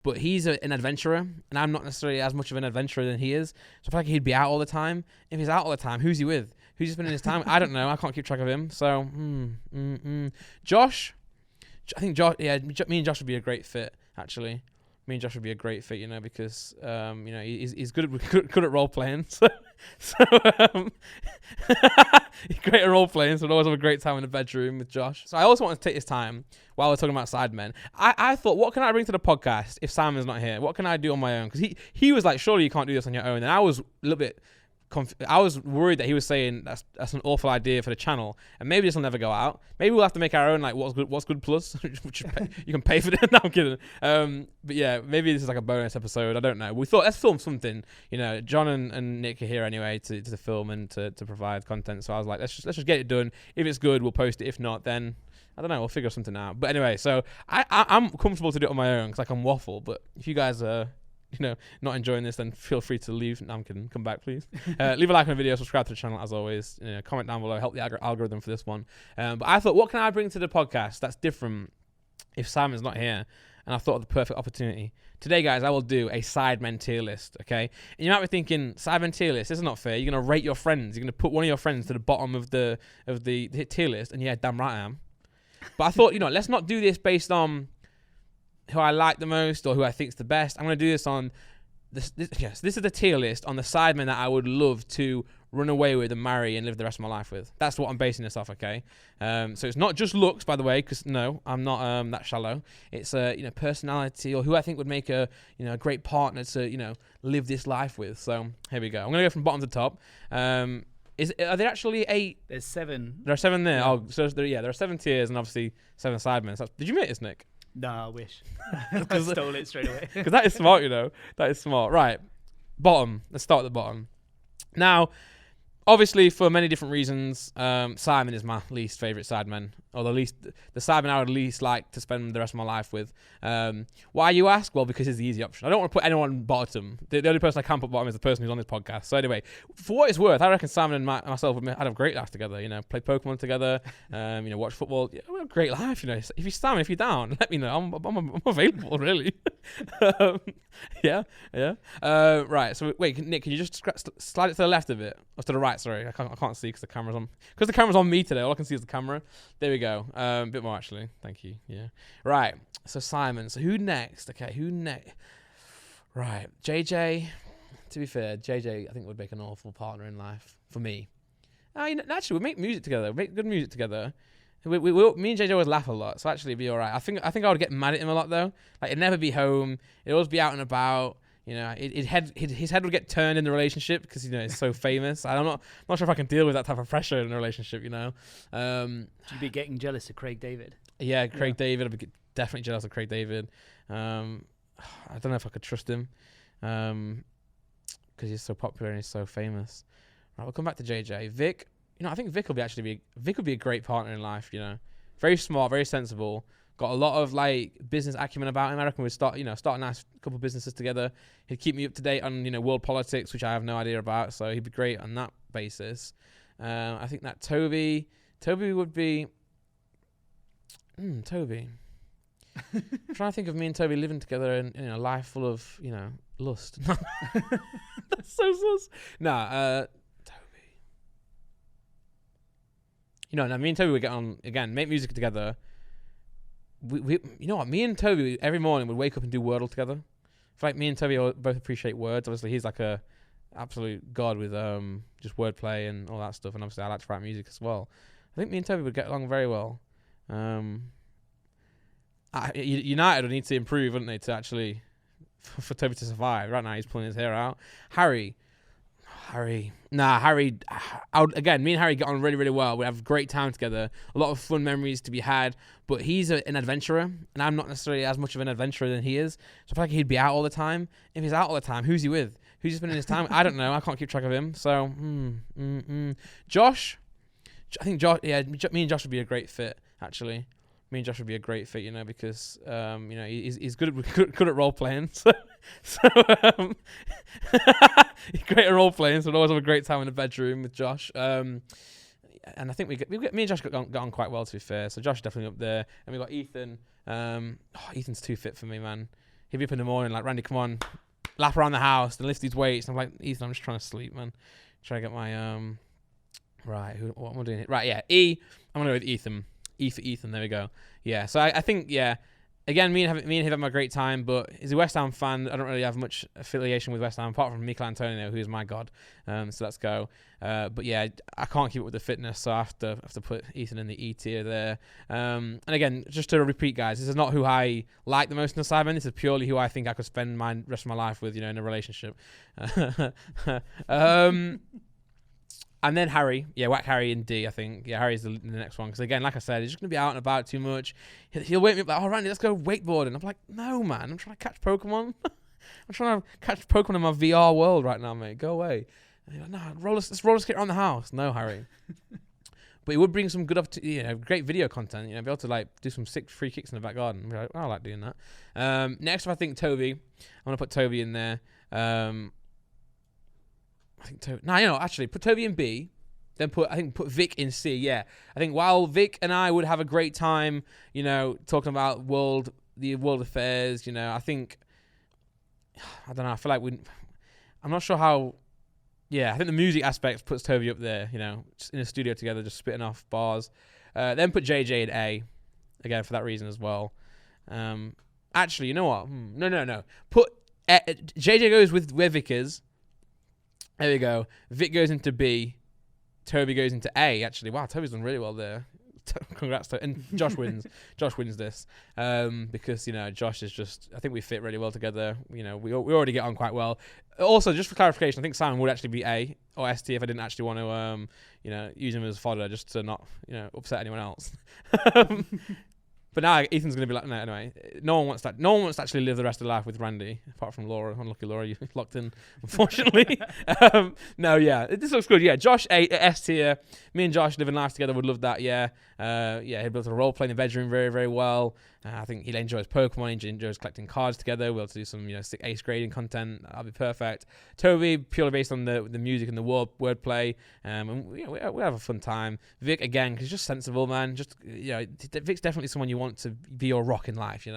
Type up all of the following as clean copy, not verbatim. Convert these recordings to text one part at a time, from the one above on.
but he's an adventurer, and I'm not necessarily as much of an adventurer than he is. So I feel like he'd be out all the time. If he's out all the time, who's he with? Who's he spending his time? I don't know. I can't keep track of him. So, Josh. I think Josh. Yeah, me and Josh would be a great fit. Actually, me and Josh would be a great fit. Because he's good at role playing. So he's great at role playing. So we'd always have a great time in the bedroom with Josh. So I also want to take this time while we're talking about SIDEMEN. I thought, what can I bring to the podcast if Simon's not here? What can I do on my own? Because he was like, surely you can't do this on your own. And I was a little bit. I was worried that he was saying that's an awful idea for the channel, and maybe this will never go out. Maybe we'll have to make our own, like what's good plus, which you can pay for it. No, I'm kidding. But yeah, maybe this is like a bonus episode. I don't know. We thought let's film something. John and Nick are here anyway to film and to provide content. So I was like, let's just get it done. If it's good, we'll post it. If not, then I don't know. We'll figure something out. But anyway, so I'm comfortable to do it on my own because I can waffle. But if you guys are not enjoying this, then feel free to leave. No, I'm kidding. Come back, please. Leave a like on the video, subscribe to the channel as always. Comment down below, help the algorithm for this one. But I thought, what can I bring to the podcast that's different if Simon's not here? And I thought of the perfect opportunity. Today, guys, I will do a SIDEMEN tier list, okay? And you might be thinking, SIDEMEN tier list, this is not fair. You're going to rate your friends. You're going to put one of your friends to the bottom of the tier list. And yeah, damn right I am. But I thought, let's not do this based on who I like the most or who I think's the best. I'm going to do this on this is the tier list on the SIDEMEN that I would love to run away with and marry and live the rest of my life with. That's what I'm basing this off, okay? So it's not just looks, by the way, because no, I'm not that shallow. It's personality or who I think would make a great partner to live this life with. So here we go. I'm going to go from bottom to top. Are there actually 8? There's 7. There are 7 there. Yeah. Oh, so there are 7 tiers and obviously 7 SIDEMEN. So did you make this, Nick? No, I wish. I stole it straight away. Because that is smart, That is smart. Right. Bottom. Let's start at the bottom. Now, obviously, for many different reasons, Simon is my least favourite SIDEMEN. Or the SIDEMEN I would least like to spend the rest of my life with. Why, you ask? Well, because it's the easy option. I don't want to put anyone bottom. The only person I can put bottom is the person who's on this podcast. So anyway, for what it's worth, I reckon Simon and myself would have a great life together. Play Pokemon together, watch football. Yeah, we have a great life, If you're Simon, if you're down, let me know. I'm available, really. Yeah. Right, so wait, Nick, can you just slide it to the left a bit? Or to the right, sorry. I can't see because the camera's on. Because the camera's on me today, all I can see is the camera. There we go. A bit more, actually. Thank you. Yeah. Right, so Simon. So who next? Okay, who next? Right, JJ. To be fair, JJ, I think would make an awful partner in life for me. Actually, we make music together. We make good music together. Me and JJ always laugh a lot, so actually it'd be all right. I think I would get mad at him a lot though. Like, it'd never be home. It'd always be out and about. His head would get turned in the relationship because it's so famous. I'm not sure if I can deal with that type of pressure in a relationship. You'd be getting jealous of Craig David. Yeah, Craig David. I'd be definitely jealous of Craig David. I don't know if I could trust him because he's so popular and he's so famous. Right, we'll come back to JJ. Vic. I think Vic would be a great partner in life. Very smart, very sensible. Got a lot of business acumen about him. I reckon we'd start a nice couple of businesses together. He'd keep me up to date on world politics, which I have no idea about. So he'd be great on that basis. I think that Toby would be Toby. I'm trying to think of me and Toby living together in a life full of lust. That's so sus. Nah. Now me and Toby would get on again, make music together. We me and Toby every morning would wake up and do Wordle together. I feel like me and Toby both appreciate words. Obviously, he's like a absolute god with just wordplay and all that stuff, and obviously I like to write music as well. I think me and Toby would get along very well. United would need to improve, wouldn't they, to actually for Toby to survive. Right now, he's pulling his hair out. Harry. Me and Harry get on really, really well. We have a great time together. A lot of fun memories to be had. But he's an adventurer, and I'm not necessarily as much of an adventurer than he is. So I feel like he'd be out all the time. If he's out all the time, who's he with? Who's he spending his time? I don't know. I can't keep track of him. So, Josh. I think Josh. Yeah, me and Josh would be a great fit. Actually, me and Josh would be a great fit. Because he's good at role playing. So he's great at role playing, so we'd always have a great time in the bedroom with Josh. And I think me and Josh got on quite well, to be fair. So Josh is definitely up there, and we got Ethan. Ethan's too fit for me, man. he'd be up in the morning like, Randy, come on, lap around the house and lift these weights. And I'm like, Ethan, I'm just trying to sleep, man. Trying to get my right. What am I doing? Right, yeah. I'm gonna go with Ethan. E for Ethan. There we go. Yeah. So I think Again, me and him having a great time, but he's a West Ham fan. I don't really have much affiliation with West Ham, apart from Mikel Antonio, who's my god. So let's go. But yeah, I can't keep up with the fitness, so I have to put Ethan in the E tier there. And again, just to repeat, guys, this is not who I like the most in the Sidemen. This is purely who I think I could spend my rest of my life with, in a relationship. And then Harry. Yeah, whack Harry in D, I think. Yeah, Harry's the next one. Because again, like I said, he's just going to be out and about too much. He'll wake me up like, oh, Randy, let's go wakeboarding. I'm like, no, man. I'm trying to catch Pokemon. I'm trying to catch Pokemon in my VR world right now, mate. Go away. And he's like, no, let's roller skate around the house. No, Harry. But it would bring some good, great video content. Be able to like do some sick free kicks in the back garden. Like, I like doing that. Next up, I think Toby. I'm going to put Toby in there. I think Toby. No, actually, put Toby in B. Then put Vic in C. Yeah, I think while Vic and I would have a great time, talking about the world affairs. I think I don't know. I feel like I'm not sure how. Yeah, I think the music aspect puts Toby up there. Just in a studio together, just spitting off bars. Then put JJ in A. Again for that reason as well. Actually, you know what? No. Put JJ goes with where Vic is. There we go. Vic goes into B. Toby goes into A. Actually, wow, Toby's done really well there. Congrats to and Josh wins. Josh wins this because Josh is just. I think we fit really well together. We already get on quite well. Also, just for clarification, I think Simon would actually be A or ST if I didn't actually want to use him as fodder just to not upset anyone else. But now Ethan's going to be like, no, anyway, no one wants to actually live the rest of their life with Randy, apart from Laura. Unlucky Laura, you're locked in, unfortunately. No, yeah, this looks good. Yeah, Josh, S tier. Me and Josh living life together would love that, yeah. He'd be able to role play in the bedroom very, very well. I think he enjoys Pokemon, he enjoys collecting cards together. We'll be able to do some, sick ace grading content. That'll be perfect. Toby, purely based on the music and the wordplay. And we have a fun time. Vic, again, because he's just sensible, man. Just, Vic's definitely someone you want to be your rock in life,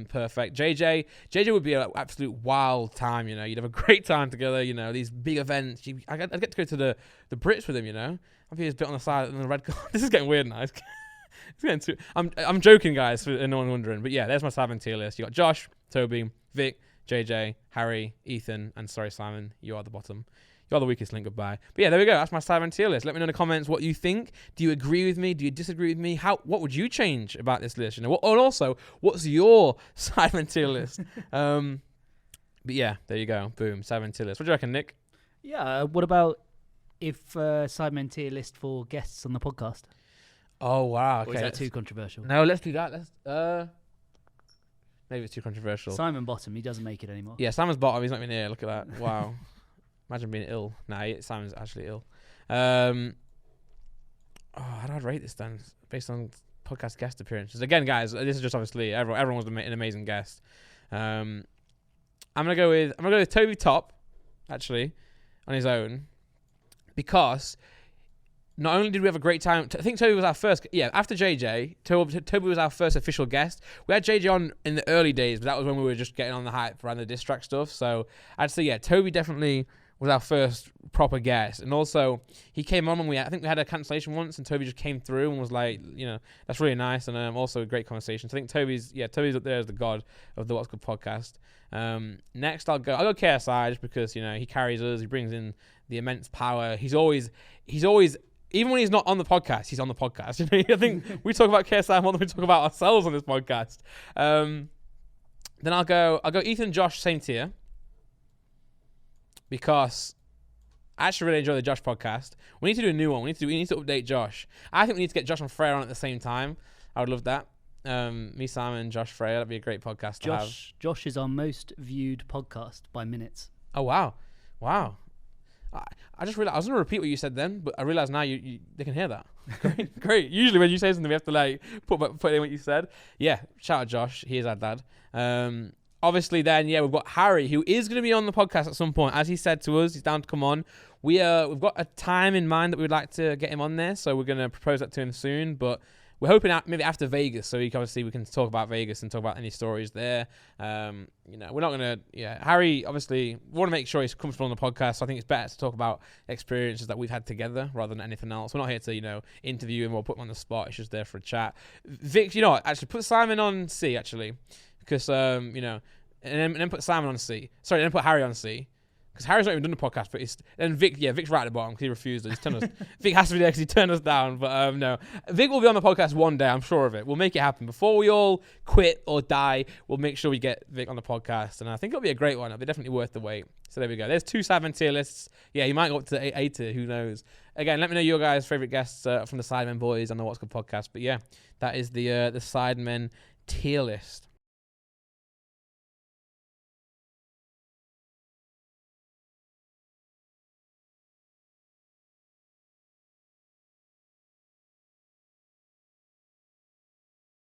Perfect. JJ would be an absolute wild time, You'd have a great time together, these big events. I'd get to go to the Brits with him, I'd be a bit on the side in the red car. This is getting weird now. It's getting too. I'm joking, guys, for no one wondering. But yeah, there's my Sidemen tier list. You got Josh, Toby, Vic, JJ, Harry, Ethan, and sorry, Simon, you are the bottom. You're the weakest link. Goodbye. But yeah, there we go. That's my Sidemen tier list. Let me know in the comments what you think. Do you agree with me? Do you disagree with me? What would you change about this list? And also, what's your Sidemen tier list? But yeah, there you go. Boom, Sidemen tier list. What do you reckon, Nick? Yeah. What about if Sidemen tier list for guests on the podcast? Oh wow! Okay, or is that too controversial? No, let's do that. Maybe it's too controversial. Simon bottom. He doesn't make it anymore. Yeah, Simon's bottom. He's not even here. Look at that. Wow. Imagine being ill. Nah, Simon's actually ill. How do I rate this then? Based on podcast guest appearances. Again, guys, this is just obviously everyone was an amazing guest. I'm gonna go with Toby top, actually, on his own, because not only did we have a great time, I think Toby was our first, after JJ, Toby was our first official guest. We had JJ on in the early days, but that was when we were just getting on the hype around the diss track stuff. So I'd say, Toby definitely was our first proper guest. And also, he came on when I think we had a cancellation once, and Toby just came through and was like, that's really nice. And also a great conversation. So I think Toby's up there as the god of the What's Good podcast. Next, I'll go KSI just because, he carries us. He brings in the immense power. He's always even when he's not on the podcast, he's on the podcast. I think we talk about KSI more than we talk about ourselves on this podcast. Then I'll go Ethan, Josh, same tier, because I actually really enjoy the Josh podcast. We need to do a new one. We need to update Josh. I think we need to get Josh and Freya on at the same time. I would love that. Me, Simon, Josh, Freya. That'd be a great podcast to have. Josh is our most viewed podcast by minutes. Oh wow. I just realized I was gonna repeat what you said then, but I realize now they can hear that. Great. Usually when you say something, we have to like put in what you said. Yeah, shout out Josh. He is our dad. Obviously, then we've got Harry, who is gonna be on the podcast at some point. As he said to us, he's down to come on. We've got a time in mind that we'd like to get him on there, so we're gonna propose that to him soon. But we're hoping maybe after Vegas, so we can talk about Vegas and talk about any stories there. We're not gonna. Yeah, Harry obviously we want to make sure he's comfortable on the podcast. So I think it's better to talk about experiences that we've had together rather than anything else. We're not here to interview him or put him on the spot. It's just there for a chat. Vic, actually put Simon on C actually, because and then put Simon on C. Sorry, then put Harry on C. Because Harry's not even done the podcast, but Vic's right at the bottom because he refused us. Vic has to be there because he turned us down. But no, Vic will be on the podcast one day. I'm sure of it. We'll make it happen before we all quit or die. We'll make sure we get Vic on the podcast, and I think it'll be a great one. It'll be definitely worth the wait. So there we go. There's 2 Sidemen tier lists. Yeah, he might go up to A tier. Who knows? Again, let me know your guys' favorite guests from the Sidemen boys on the What's Good podcast. But yeah, that is the Sidemen tier list.